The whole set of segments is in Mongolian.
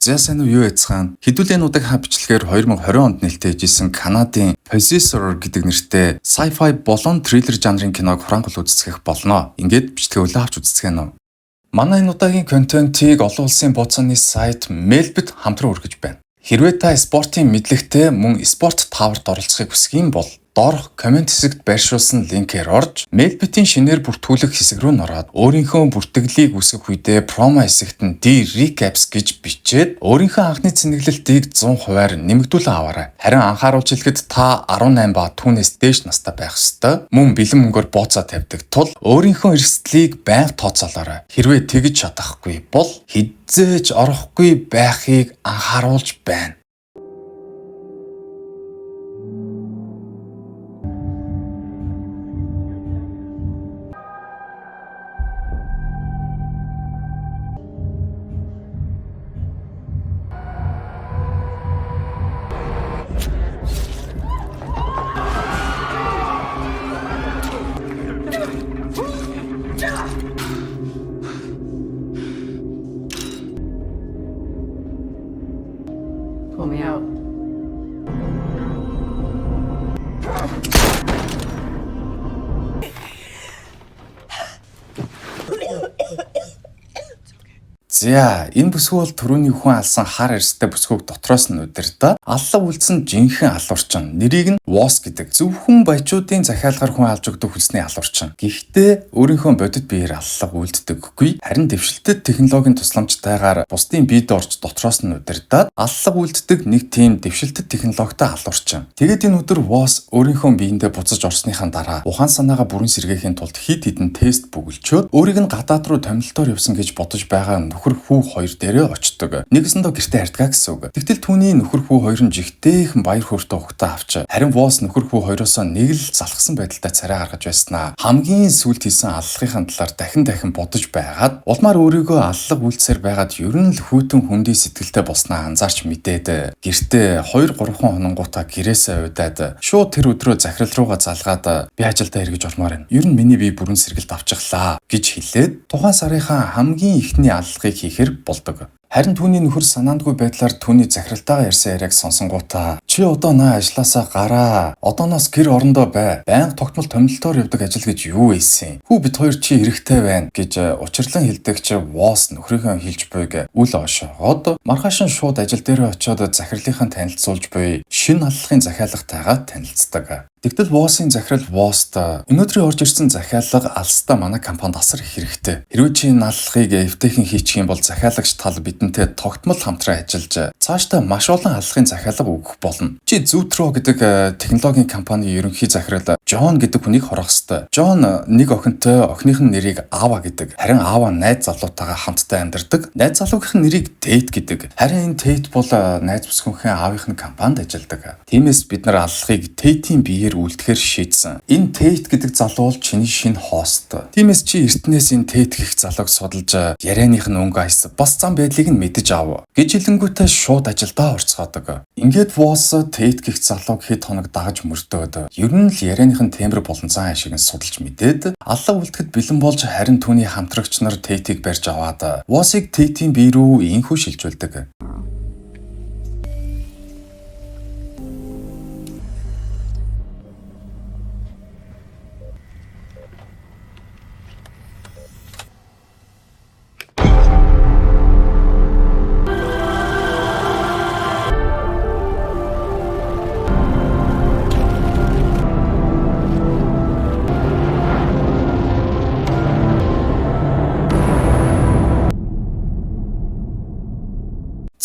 За сайн уу юу яцхан. Хэдүүлээ нутаг бичлэгээр 2020 онд нээлттэй хийжсэн Канадын Possessor гэдэг нэртэй sci-fi болон триллер жанрын киног хураангуул үздэсгэх болно. Ингээд бичлэгээ үлээ авч үздэсгэх нь. Манай энэ удаагийн контентийг олон улсын бууцааны сайт Melbit хамтран өргөж байна. Хэрвээ та спортын мэдлэгтэй мөн спорт тааварт оролцохыг хүсэх юм бол доорх комент хэсэгт байршуулсан линкээр орж Melbit-ийн шинээр бүртгүүлэх хэсэг рүү ороод өөрийнхөө бүртгэлийг үсгэх үедээ промо хэсэгт нь D-Recaps гэж бичээд өөрийнхөө анхны цэнэглэлтийг 100% нэмэгдүүлэн аваарай. Харин анхааруулж хэлэхэд та 18 ба түүнээс дээш настай байх ёстой. Мөн бэлэн мөнгөөр бууцаа тавьдаг тул өөрийнхөө эрсдлийг байнга тооцоолоорой. Хэрвээ тэгж чадахгүй бол хизээж орохгүй байхыг анхааруулж байна. Pull me out. За, энэ бүсгүй бол түрүүний хүн алсан хар эрстэй бүсгүйг дотроос нь удирдаа аллах үлдсэн жинхэнэ алуурчин. Нэрийг нь WOS гэдэг. Зөвхөн баячуудын захиалгаар хүн алж өгдөг хүлсний алуурчин. Гэхдээ өөрийнхөө бодит биеэр аллах үлддэггүй. Харин дэвшилтэд технологийн тусламжтайгаар бусдын биед орж дотроос нь удирдаад аллах үлддэг нэг тийм дэвшилтэд технологитой алуурчин. Тэгээд энэ өдөр WOS өөрийнхөө биендээ буцаж орсныхаа дараа ухаан санаагаа бүрэн сэргээхийн тулд хид хідэн тест бүгэлчөөд өөрийг нь гадаад руу томилтоор явсан гэж бодож байгаа нөхөр хүү хоёр дээрээ очдог. Нэгэсэндээ гэртээ ардгаа гэсэн үг. Тэгтэл түүний нөхөр хүү хоёр нь жигтэйхэн баяр хөөртэй ухтаа авч харин WOS нөхөр хүү хоёроосоо нэг л залхсан байдалтай царай гаргаж байснаа хамгийн сүүлд хийсэн аллахын талаар дахин бодож байгаад улмаар өөрийгөө аллах үйлсээр байгаад ер нь л хүйтэн хүндий сэтгэлтэй болсноо анзаарч мэдээд гэртээ 2-3 хоногоотаа гэрээсээ удаад шууд тэр өдрөө захирал руугаа залгаад би ажилдаа эргэж ормоор байна. Ер нь миний бие бүрэн сэргэлт авчихлаа гэж хэлээд тухайн сарынхаа хамгийн ихний аллахыг хийхэр болдог. Харин түүний нөхөр санаандгүй байдлаар түүний захиралтайгаа ярьсан яриаг сонсонгуудаа чи одоо наа ажилласаа гараа. Одооноос гэр орондоо бай. Байнга тогтмол томилтоор явдаг ажил гэж юу ийсэн. Хүү бид хоёр чи хэрэгтэй байна гэж учирлан хэлдэгч WOS нөхрийнхөө хэлж буйг үл ошоогоод маргааш нь шууд ажил дээр очиод захирлынхаа танилцуулж буй шинэ аллахын захиалгатайгаа танилцдаг. Тэгтэл WOS-ийн захирал WOS-т өнөөдрийн орж ирсэн захиалга алстаа манай компанид асар их хэрэгтэй. Хэрвээ чи энэ аллахыг эвтэйхэн хийчих юм бол захиалагч тал бидэнтэй тогтмол хамтран ажиллаж цаашдаа маш олон аллахын захиалга өгөх болно. Чи Zutro гэдэг технологийн компани ерөнхий захирал John гэдэг хүнийг хорох ёстой. John нэг охинтой охиных нь нэрийг Ava гэдэг. Харин Ava найз залуутайгаа хамтдаа амьдардаг. Найз залуугийн нэрийг Tate гэдэг. Харин энэ Tate бол найз бүсгүйнхэн аавынх нь компанид ажилладаг. Тиймээс бид нар аллахыг Tate-ийн биеэр үлдэхээр шийдсэн. Энэ Tate гэдэг залуу бол чиний шинэ хост. Тиймээс чи эртнээс энэ Tate гэх залууг судалж ярианых нь өнгө айс бас зам байдлыг нь мэдэж ав. Гэж хэлэнгүүтээ шууд ажилдаа орцгоодог. Ингээд WOS Tate гэх залууг хэд хоног дагаж мөрдөөд ер нь л ярианых нь тембэр болон зан ашиг нь судалж мэдээд аллах үлдэхэд бэлэн болж харин түүний хамтрагч нар Tate-ийг барьж аваад WOS-ыг Tate-ийн бие рүү инхүү шилжүүлдэг.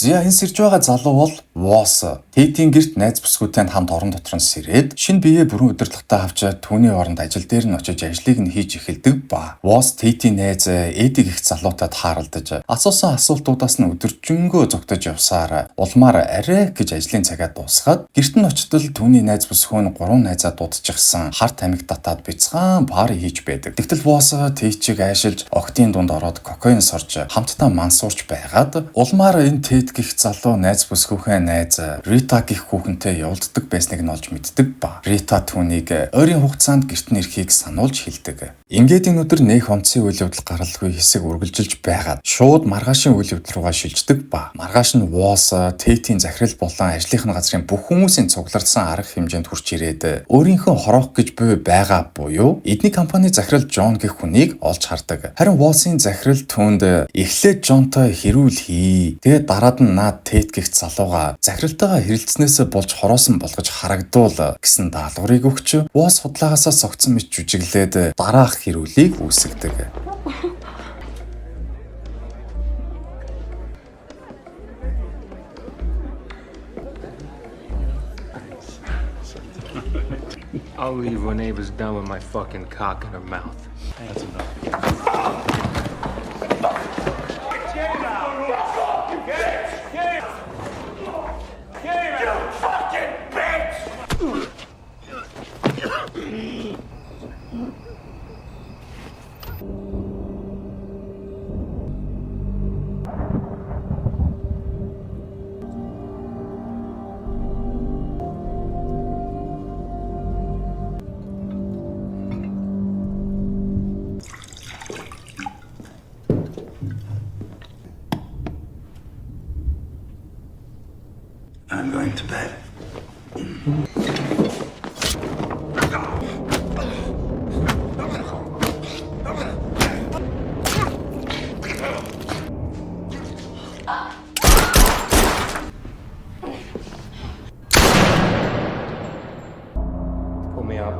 За энэ сэрж байгаа залуу бол WOS. Tate-ийн гэрт найз бүсгүйтэй хамт орон дотор нь сэрээд шинэ биеэ бүрэн удирдлагатай авч түүний оронд ажил дээр нь очиж ажлыг нь хийж эхэлдэг ба WOS Tate-ийн найз Eddie гэх залуутад хааралдаж асуусан асуултуудаас нь өдөржингөө зогтож явсаар улмаар арай гэж ажлын цагаа дуусгаад гэрт нь очтол түүний найз бүсгүй нь 3 найзаа дуудчихсан харт амиг татаад бяцхан пари хийж байдаг. Тэгтэл WOS Tate-ийг айшилж октын дунд ороод кокаин сорж хамтдаа мансуурч байгаад улмаар энэ Tate гих залуу найз бүсгүйхээ найз Rita гих хүүхэнтэй явуулдаг байсныг нь олж мэддэг ба Rita түүнийг ойрын хугацаанд гэрт нь ирэхийг сануулж хэлдэг. Ингээд энэ өдөр нэх онцгийн үйл явдал гаралгүй хэсэг үргэлжилж байгаад шууд маргаашийн үйл явдал руугаа шилждэг ба маргааш нь Walls Tate-ийн захирал болон ажлынх нь газрын бүх хүмүүсийн цуглардсан арга хэмжээнд хүрч ирээд өөрийнхөө хороох гэж буй байгаа буюу эдний компани захирал John гэх хүнийг олж хардаг. Харин Walls-ийн захирал түүнд эхлээд John-той хэрүүл хий. Тэгээд дараад нь наад Tate гэх залууга захиралтайгаа хэрэлцснээс болж хороосон болгож харагдуул гэсэн даалгаврыг өгч Walls судлагаасаа согцсон мэт жүжиглээд дараах хэрүүлийг үүсгэдэг. I'll leave when Ava's done with my fucking cock in her mouth. That's enough. I'm going to bed. Pull me up.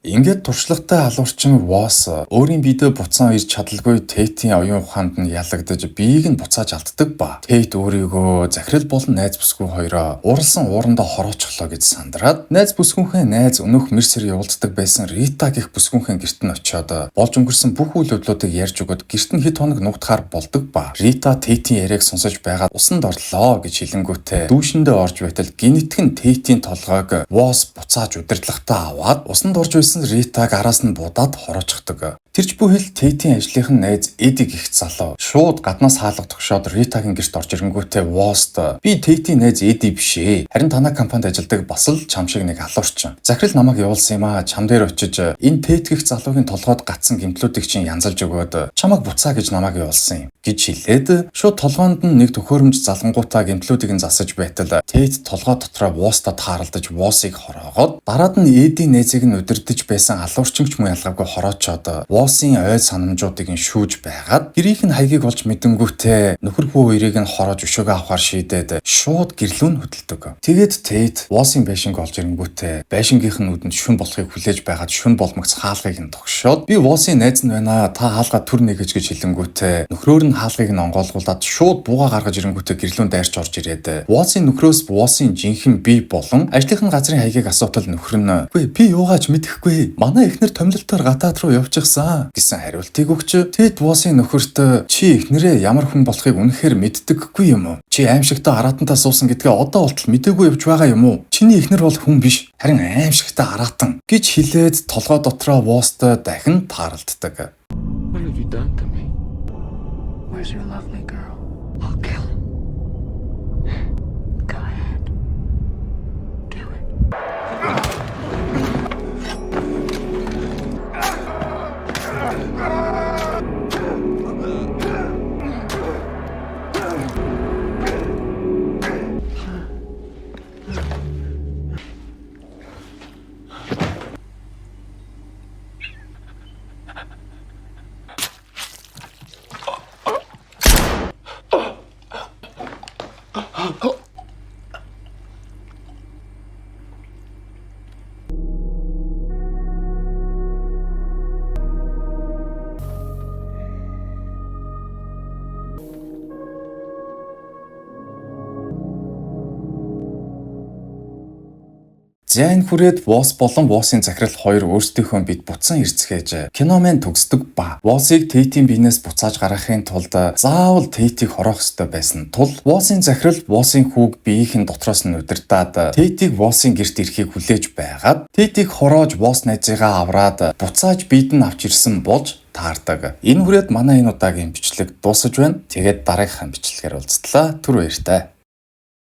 Ингээд туршлагатай алуурчин Walls өөрийн биедээ буцаан ирж чадалгүй Tate-ийн оюун ухаанд нь ялагдаж биеийг нь буцааж алддаг ба Tate өөрийгөө захирал болон найз бүсгүй хоёроо уралсан уурандаа хороочлоо гэж сандраад найз бүсгүйнхээ найз өнөөх Mercer явуулдаг байсан Rita гэх бүсгүйнхээ гэрт нь очиод болж өнгөрсөн бүх үйл явдлуудыг ярьж өгöd гэрт нь хэд хоног нугдахаар болдог ба Rita Tate-ийн яриаг сонсож байгаад усанд орлоо гэж хэлэнгүүтээ дүүшиндээ орж байтал гинэтгэн Tate-ийн толгойг Walls буцааж удирдлагатаа аваад усанд орж байсан Ритаг араас нь будаад хороочихдаг. Тэрч бүхэл Tate-ийн ажлынх нь найз Eddie гэх залуу шууд гаднаас хаалга тогшоод Rita-гийн гэрт орж ирэнгүүтээ Walls-д би Tate-ийн найз Eddie биш ээ. Харин танай компанид ажилладаг бас л чам шиг нэг алуурчин. Захирал намайг явуулсан юм аа. Чам дээр очиж энэ Tate гэх залуугийн толгойд гацсан гэмтлүүдийг чинь янзалж өгөөд чамайг буцаа гэж намайг явуулсан юм гэж хэлээд шууд толгоонд нь нэг төхөөрөмж залангуутаа гэмтлүүдийг нь засаж байтал Tate толгой дотроо Walls-д тааралдаж Walls-ыг хороогоод дараад нь Eddie найзыг нь удирдах байсан алуурчинч муу ялгаагүй хороочоод Walls-ийн ой санамжуудыг нь шүүж байгаад гэрийнх нь хаягийг олж мэдэнгүүтээ нөхөр хүү хоёрыг нь хороож өшөөгөө авахар шийдээд шууд гэрлүүн хөдөлдөг. Тэгээд Tate Walls-ийн байшинг олж ирэнгүүтээ байшингийнх нь нүдэнд шүн болохыг хүлээж байгаад шүн болмогц хаалгыг нь тогшоод би Walls-ийн найз нь байна. Та хаалгаа төр нэгэж гэж хэлэнгүүтээ нөхрөөр нь хаалгыг нь онгойлгуулад шууд бууга гаргаж ирэнгүүтээ гэрлүүн дайрч орж ирээд Walls-ийн нөхрөөс Walls-ийн жинхэнэ бие болон ажлынх нь газрын хаягийг асуутал нөхөр нь "Үгүй би юугаач мэдэхгүй. Манай эхнэр томилолтоор гадаад руу явчихсан" гэсэн хариултыг өгч Tate Walls-ийн нөхөрт "Чи эхнэрээ ямар хүн болохыг үнэхээр мэддэггүй юм уу? Чи аимшигтай аратантаа суусан гэдгээ одоо болтол мэдээгүй явж байгаа юм уу? Чиний эхнэр бол хүн биш. Харин аимшигтай аратан" гэж хэлээд толгой дотроо Walls-д дахин тааралддаг. What have you done to me? Where's your lovely girl? I'll kill him. Go ahead. Do it. Зайн хүрээд Восс болон Воссын захирал хоёр өөрсдийнхөө бит буцан эрцгээж кино маань төгсдөг ба Воссыг Тэйтийн биенээс буцааж гаргахын тулд заавал Тэйтийг хороох ёстой байсан тул Воссын захирал Воссын хүүг биеийнхэн дотроос нь удирдаад Тэйтийг Воссын гэрт ирэхийг хүлээж байгаад Тэйтийг хороож Восс найзыгаа авраад буцааж биед нь авч ирсэн болж таардаг. Энэ хүрээд манай энэ удаагийн бичлэг дуусаж байна. Тэгээд дараагийнхаа бичлэгээр уулзтлаа. Түр баяртай.